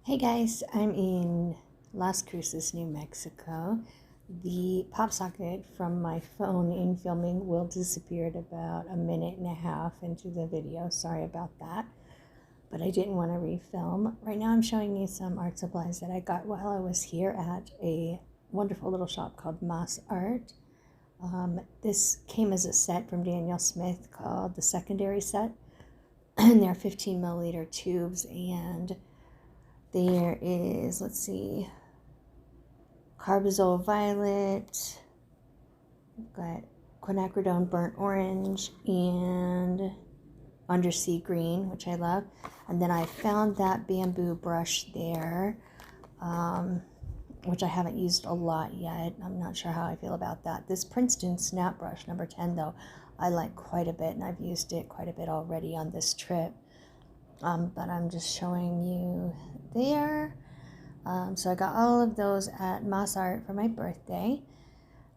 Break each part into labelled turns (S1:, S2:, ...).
S1: Hey guys, I'm in Las Cruces, New Mexico. The pop socket from my phone in filming will disappear at about a minute and a half into the video. Sorry about that, but I didn't want to refilm. Right now I'm showing you some art supplies that I got while I was here at a wonderful little shop called Moss Art. This came as a set from Daniel Smith called the secondary set, and they're 15 milliliter tubes, and there is, let's see, carbazole violet, we've got quinacridone burnt orange, and undersea green, which I love. And then I found that bamboo brush there, which I haven't used a lot yet. I'm not sure how I feel about that. This Princeton snap brush, number 10, though, I like quite a bit, and I've used it quite a bit already on this trip. But I'm just showing you there. So I got all of those at Moss Art for my birthday.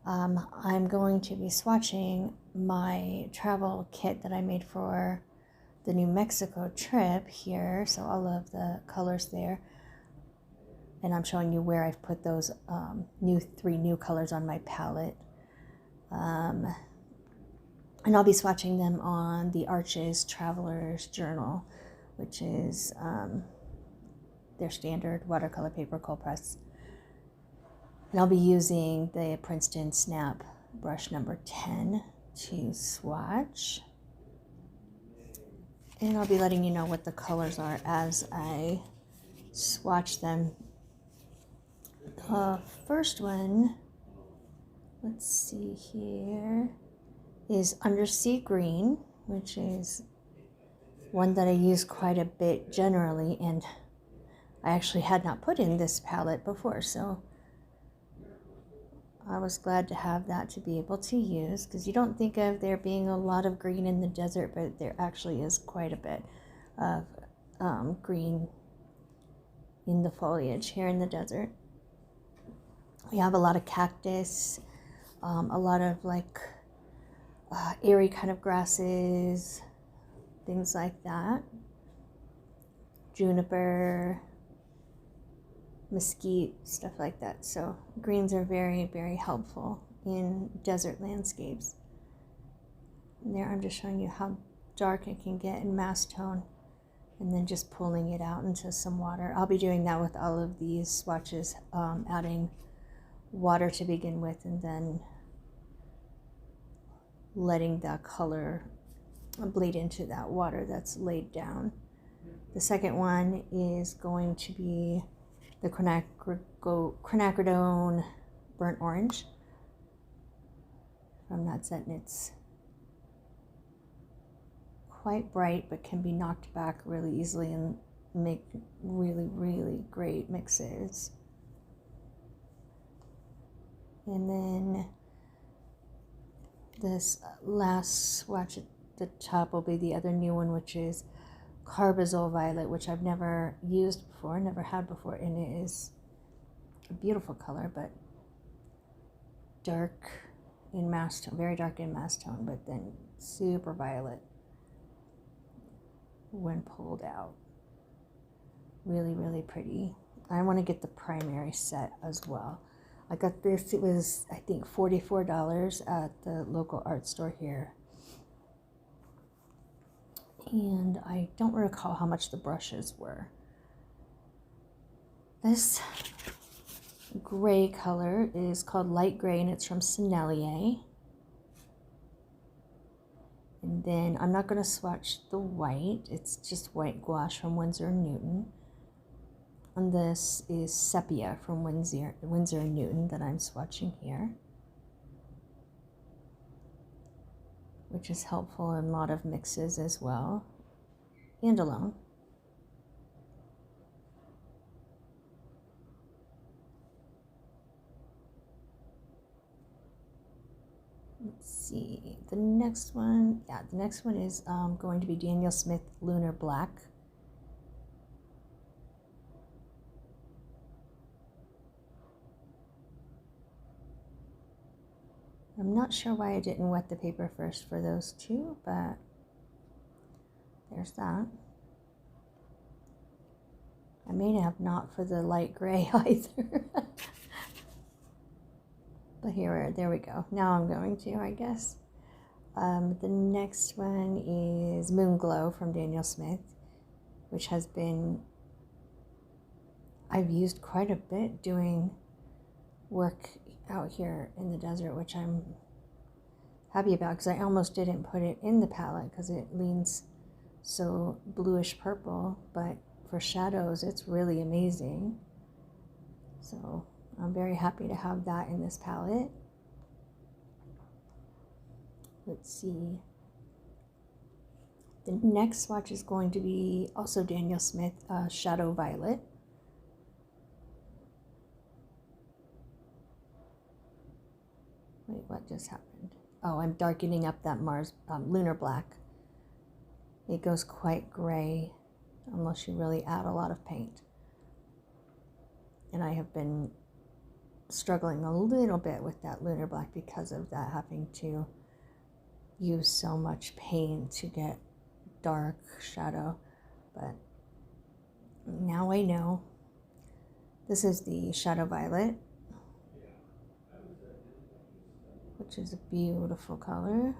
S1: I'm going to be swatching my travel kit that I made for the New Mexico trip here. So all of the colors there. And I'm showing you where I've put those three new colors on my palette. And I'll be swatching them on the Arches Traveler's Journal, which is their standard watercolor paper cold press. And I'll be using the Princeton Snap brush number 10 to swatch. And I'll be letting you know what the colors are as I swatch them. The first one, let's see here, is Undersea Green, which is one that I use quite a bit generally, and I actually had not put in this palette before, so I was glad to have that to be able to use, because you don't think of there being a lot of green in the desert, but there actually is quite a bit of green in the foliage here in the desert. We have a lot of cactus, a lot of like airy kind of grasses, things like that. Juniper, mesquite, stuff like that. So greens are very, very helpful in desert landscapes. And there I'm just showing you how dark it can get in mass tone, and then just pulling it out into some water. I'll be doing that with all of these swatches, adding water to begin with, and then letting that color bleed into that water that's laid down. The second one is going to be the quinacridone burnt orange from that set, and it's quite bright but can be knocked back really easily and make really, really great mixes. And then this last swatch at the top will be the other new one, which is carbazole violet, which I've never used before, never had before, and it is a beautiful color, but dark in mass tone, very dark in mass tone, but then super violet when pulled out. Really, really pretty. I want to get the primary set as well. I got this, it was I think $44 at the local art store here. And I don't recall how much the brushes were. This gray color is called light gray, and it's from Sennelier. And then I'm not going to swatch the white, it's just white gouache from Winsor & Newton. And this is sepia from Winsor & Newton that I'm swatching here, which is helpful in a lot of mixes as well, and alone. Let's see, the next one is going to be Daniel Smith Lunar Black. I'm not sure why I didn't wet the paper first for those two, but there's that. may have not for the light gray either. But there we go. Now I'm going to, I guess. The next one is Moon Glow from Daniel Smith, which has been, I've used quite a bit doing work out here in the desert, which I'm happy about because I almost didn't put it in the palette because it leans so bluish purple, but for shadows it's really amazing. So I'm very happy to have that in this palette. Let's see. The next swatch is going to be also Daniel Smith, Shadow Violet. Wait, what just happened? Oh, I'm darkening up that Lunar Black. It goes quite gray unless you really add a lot of paint. And I have been struggling a little bit with that Lunar Black because of that, having to use so much paint to get dark shadow. But now I know. This is the Shadow Violet, which is a beautiful color.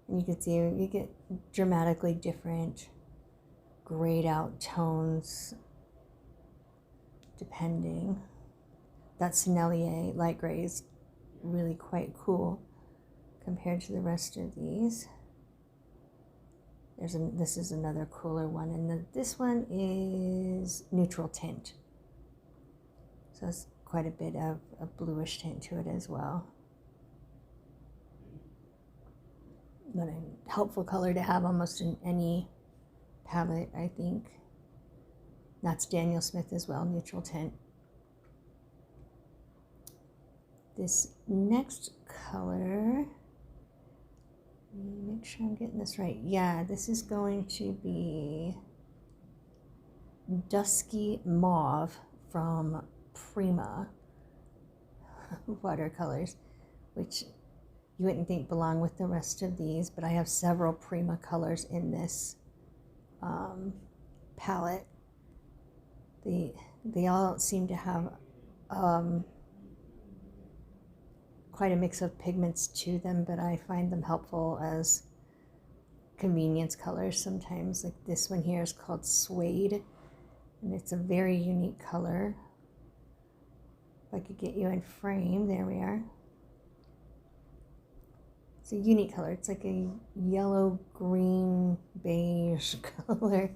S1: And you can see you get dramatically different grayed out tones depending. That Sennelier light gray is really quite cool compared to the rest of these. This is another cooler one, and this one is neutral tint. So it's quite a bit of a bluish tint to it as well. But a helpful color to have almost in any palette, I think. That's Daniel Smith as well, neutral tint. This next color, make sure I'm getting this right. Yeah, this is going to be Dusky Mauve from Prima watercolors, which you wouldn't think belong with the rest of these, but I have several Prima colors in this palette. They all seem to have quite a mix of pigments to them, but I find them helpful as convenience colors sometimes. Like this one here is called Suede, and it's a very unique color. If I could get you in frame, there we are. It's a unique color. It's like a yellow, green, beige color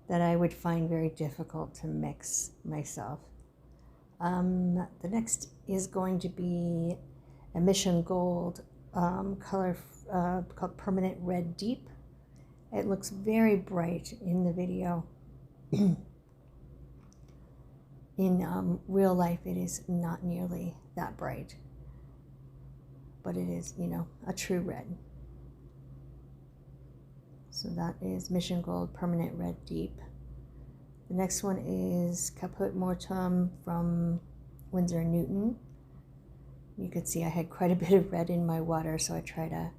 S1: that I would find very difficult to mix myself. The next is going to be a Mission Gold color called Permanent Red Deep. It looks very bright in the video. In real life, it is not nearly that bright, but it is, a true red. So that is Mission Gold Permanent Red Deep. The next one is Caput Mortuum from Winsor & Newton. You could see I had quite a bit of red in my water, so I try to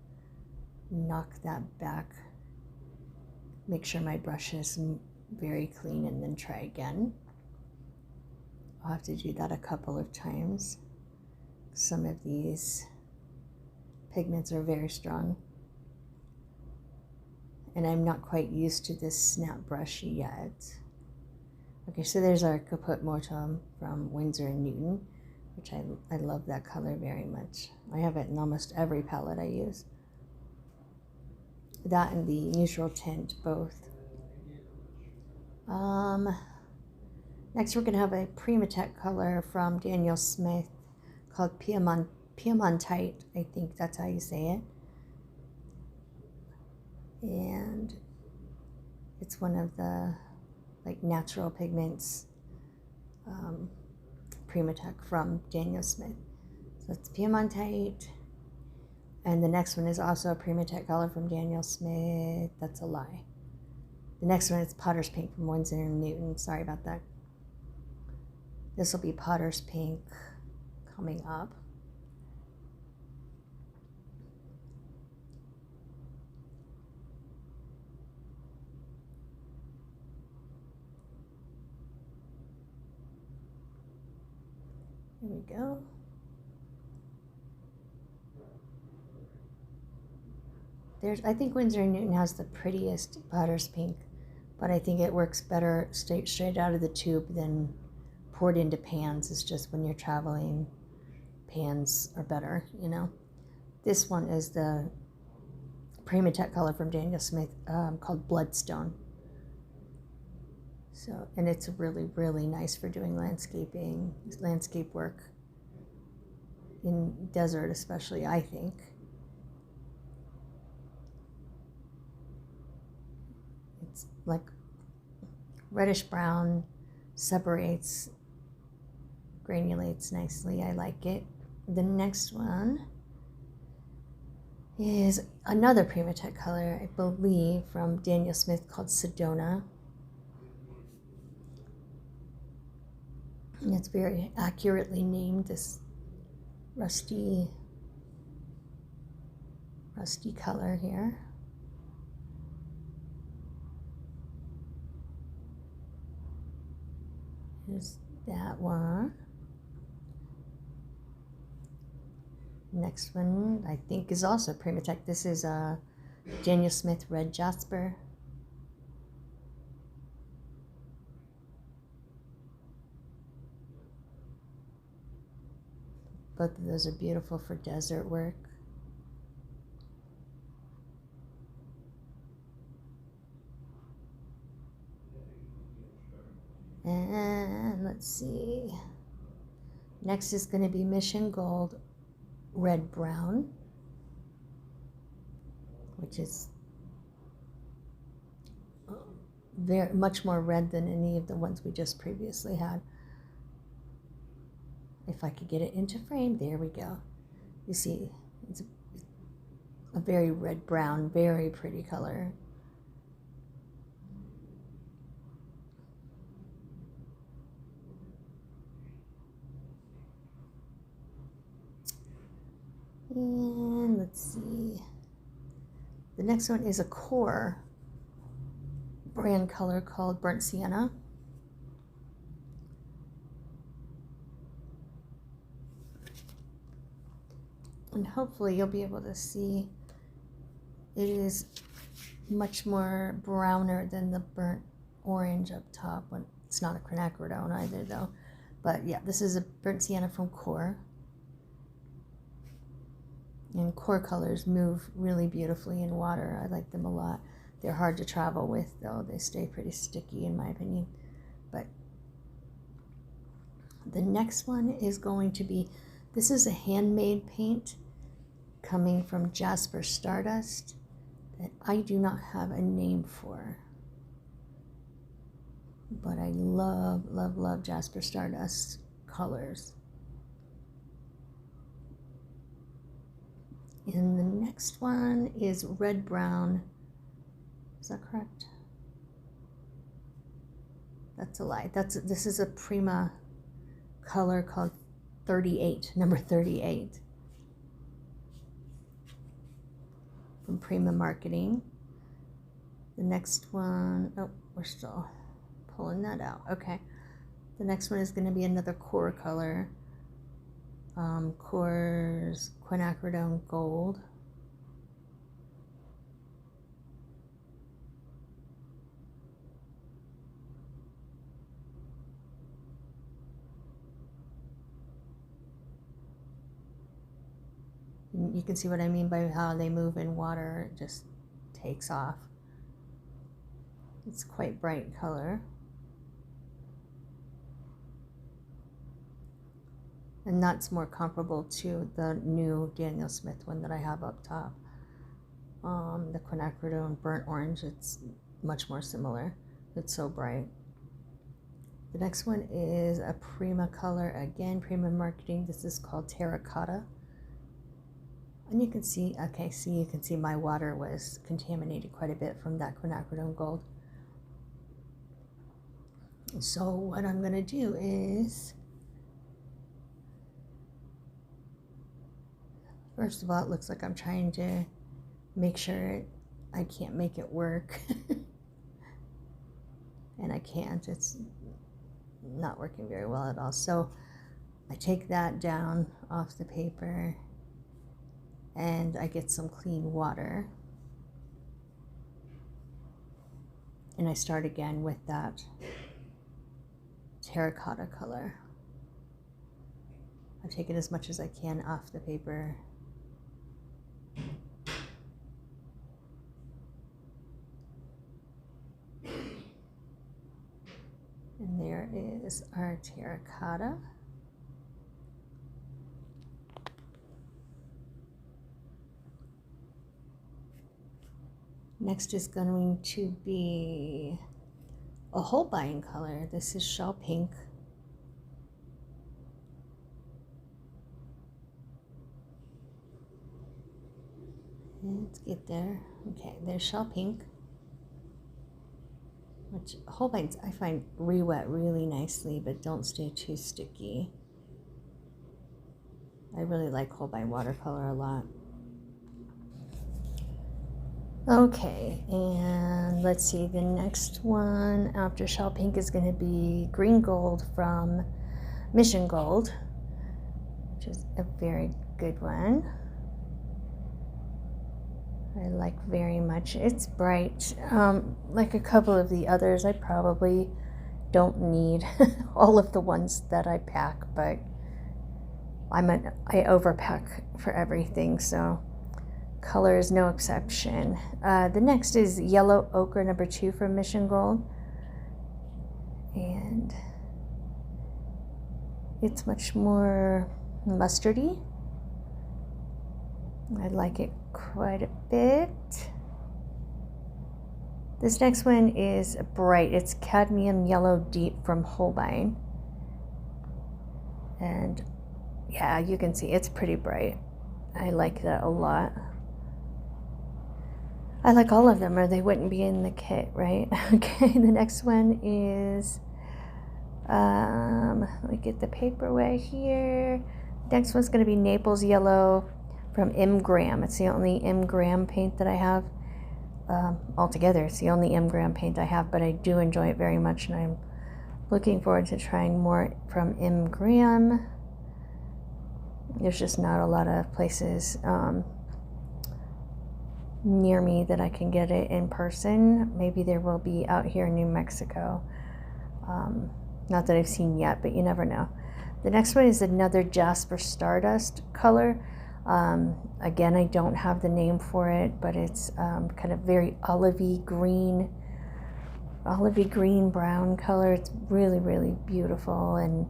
S1: knock that back. Make sure my brush is very clean and then try again. I'll have to do that a couple of times. Some of these pigments are very strong, and I'm not quite used to this snap brush yet. Okay, so there's our Caput Mortuum from Winsor & Newton, which I love that color very much. I have it in almost every palette I use. That and the neutral tint, both. Next we're going to have a Primatech color from Daniel Smith called Piemontite. I think that's how you say it. And it's one of the natural pigments, Primatech from Daniel Smith. So it's Piemontite. And the next one is also a Primatech color from Daniel Smith. That's a lie. The next one is Potter's Pink from Winsor & Newton. Sorry about that. This will be Potter's Pink coming up. we go. I think Winsor & Newton has the prettiest Potter's Pink, but I think it works better straight out of the tube than poured into pans. It's just when you're traveling, pans are better, you know. This one is the Primatech color from Daniel Smith called Bloodstone. So, and it's really, really nice for doing landscape work in desert especially, I think. It's like reddish brown, separates, granulates nicely. I like it. The next one is another Primatech color, I believe, from Daniel Smith called Sedona. And it's very accurately named, this rusty color here. Here's that one. Next one I think is also Primatech. This is a Daniel Smith Red Jasper. Both of those are beautiful for desert work. And let's see. Next is going to be Mission Gold Red Brown, which is very much more red than any of the ones we just previously had. If I could get it into frame, there we go. You see, it's a very red brown, very pretty color. And let's see. The next one is a Core brand color called Burnt Sienna. And hopefully you'll be able to see it is much more browner than the burnt orange up top. When it's not a quinacridone either though. But yeah, this is a Burnt Sienna from Core. And Core colors move really beautifully in water. I like them a lot. They're hard to travel with though. They stay pretty sticky in my opinion. But the next one is going to be, this is a handmade paint coming from Jasper Stardust that I do not have a name for. But I love, love, love Jasper Stardust colors. And the next one is Red Brown. Is that correct? That's a lie. This is a Prima color called 38, number 38. From Prima Marketing. The next one, oh, we're still pulling that out. Okay. The next one is going to be another Core color. Core's Quinacridone Gold. You can see what I mean by how they move in water. It just takes off. It's quite bright color. And that's more comparable to the new Daniel Smith one that I have up top. The Quinacridone Burnt Orange, it's much more similar. It's so bright. The next one is a Prima color, again, Prima Marketing. This is called Terracotta. And you can see, okay, so you can see my water was contaminated quite a bit from that Quinacridone Gold. So what I'm going to do is, first of all, it looks like I'm trying to make sure I can't make it work. And I can't. It's not working very well at all. So I take that down off the paper and I get some clean water. And I start again with that terracotta color. I take it as much as I can off the paper. And there is our terracotta. Next is going to be a Holbein color. This is shell pink. Let's get there. Okay, there's shell pink, which Holbeins I find re-wet really nicely, but don't stay too sticky. I really like Holbein watercolor a lot. Okay, and let's see, the next one after shell pink is going to be green gold from Mission Gold, which is a very good one. I like very much. It's bright. Like a couple of the others, I probably don't need all of the ones that I pack, but I overpack for everything, so color is no exception. The next is Yellow Ochre number 2 from Mission Gold, and it's much more mustardy. I like it quite a bit. This next one is bright. It's Cadmium Yellow Deep from Holbein, and yeah, you can see it's pretty bright. I like that a lot. I like all of them or they wouldn't be in the kit, right? Okay, the next one is, let me get the paper away here. Next one's going to be Naples Yellow from M. Graham. It's the only M. Graham paint that I have. Altogether, it's the only M. Graham paint I have, but I do enjoy it very much, and I'm looking forward to trying more from M. Graham. There's just not a lot of places near me that I can get it in person. Maybe there will be out here in New Mexico. Not that I've seen yet, but you never know. The next one is another Jasper Stardust color. Again, I don't have the name for it, but it's kind of very olivey green brown color. It's really, really beautiful and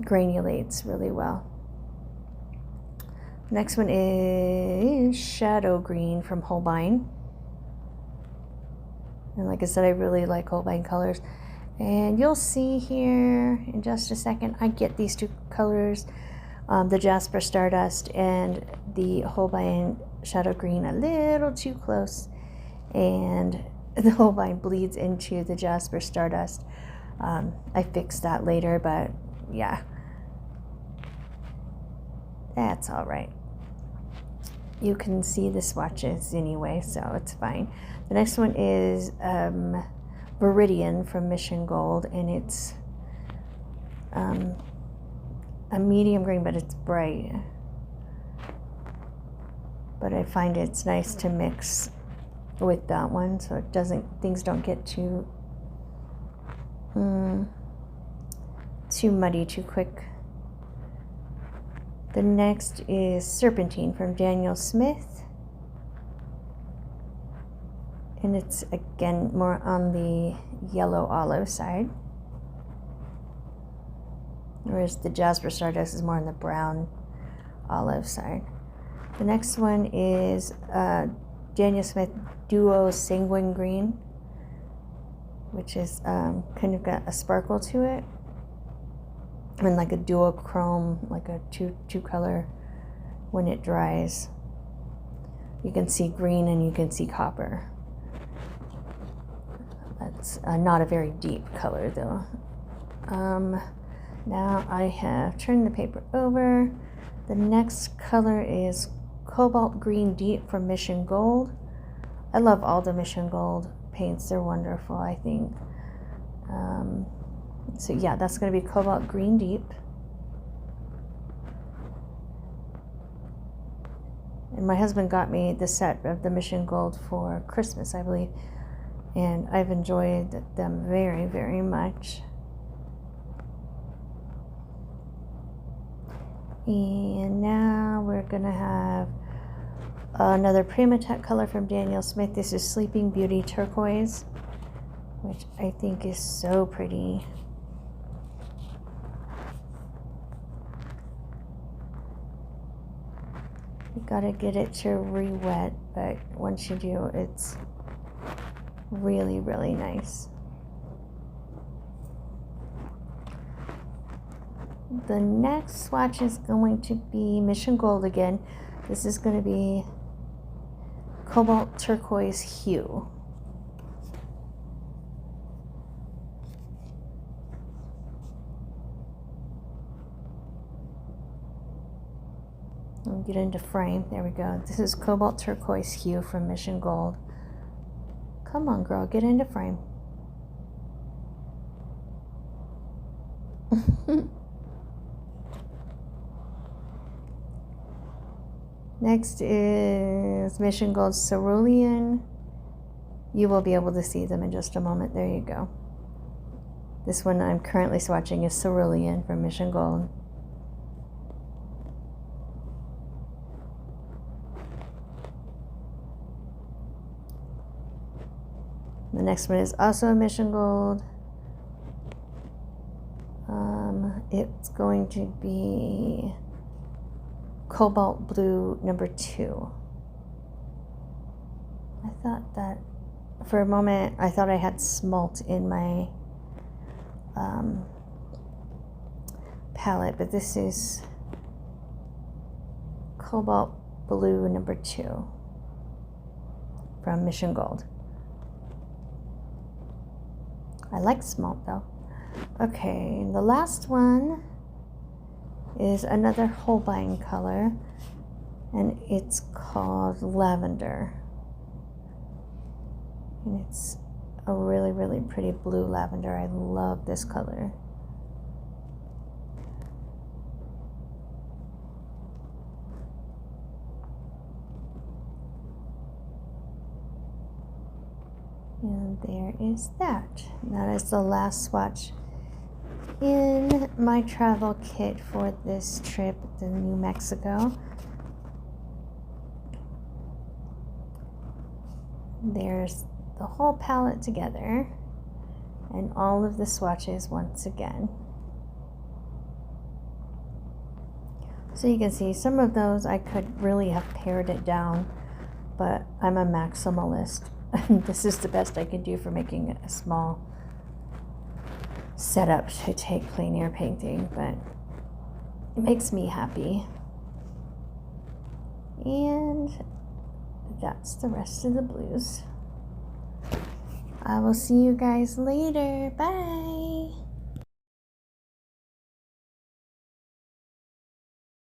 S1: granulates really well. Next one is Shadow Green from Holbein. And like I said, I really like Holbein colors. And you'll see here in just a second, I get these two colors, the Jasper Stardust and the Holbein Shadow Green, a little too close. And the Holbein bleeds into the Jasper Stardust. I fixed that later, but yeah, that's all right. You can see the swatches anyway, so it's fine. The next one is Viridian from Mission Gold, and it's a medium green, but it's bright. But I find it's nice to mix with that one, so it doesn't, things don't get too muddy too quick. The next is Serpentine from Daniel Smith, and it's again more on the yellow olive side, whereas the Jasper Stardust is more on the brown olive side. The next one is Daniel Smith Duo Sanguine Green, which is kind of got a sparkle to it, and like a duochrome, like a two color. When it dries, you can see green and you can see copper. That's not a very deep color though. Now I have turned the paper over. The next color is Cobalt Green Deep from Mission Gold. I love all the Mission Gold paints. They're wonderful, I think. So yeah, that's going to be Cobalt Green Deep. And my husband got me the set of the Mission Gold for Christmas, I believe. And I've enjoyed them very, very much. And now we're going to have another Primatech color from Daniel Smith. This is Sleeping Beauty Turquoise, which I think is so pretty. You gotta get it to re-wet, but once you do, it's really, really nice. The next swatch is going to be Mission Gold again. This is going to be Cobalt Turquoise Hue. I'll get into frame. There we go. This is Cobalt Turquoise Hue from Mission Gold. Come on, girl, get into frame. Next is Mission Gold Cerulean. You will be able to see them in just a moment. There you go. This one I'm currently swatching is Cerulean from Mission Gold. The next one is also a Mission Gold. It's going to be Cobalt Blue number 2. I thought that for a moment I thought I had smalt in my palette, but this is Cobalt Blue number 2 from Mission Gold. I like smalt though. Okay, the last one is another Holbein color, and it's called Lavender. And it's a really, really pretty blue lavender. I love this color. And there is that. That is the last swatch in my travel kit for this trip to New Mexico. There's the whole palette together and all of the swatches once again. So you can see some of those I could really have pared it down, but I'm a maximalist. This is the best I can do for making a small setup to take plein air painting, but it makes me happy. And that's the rest of the blues. I will see you guys later. Bye.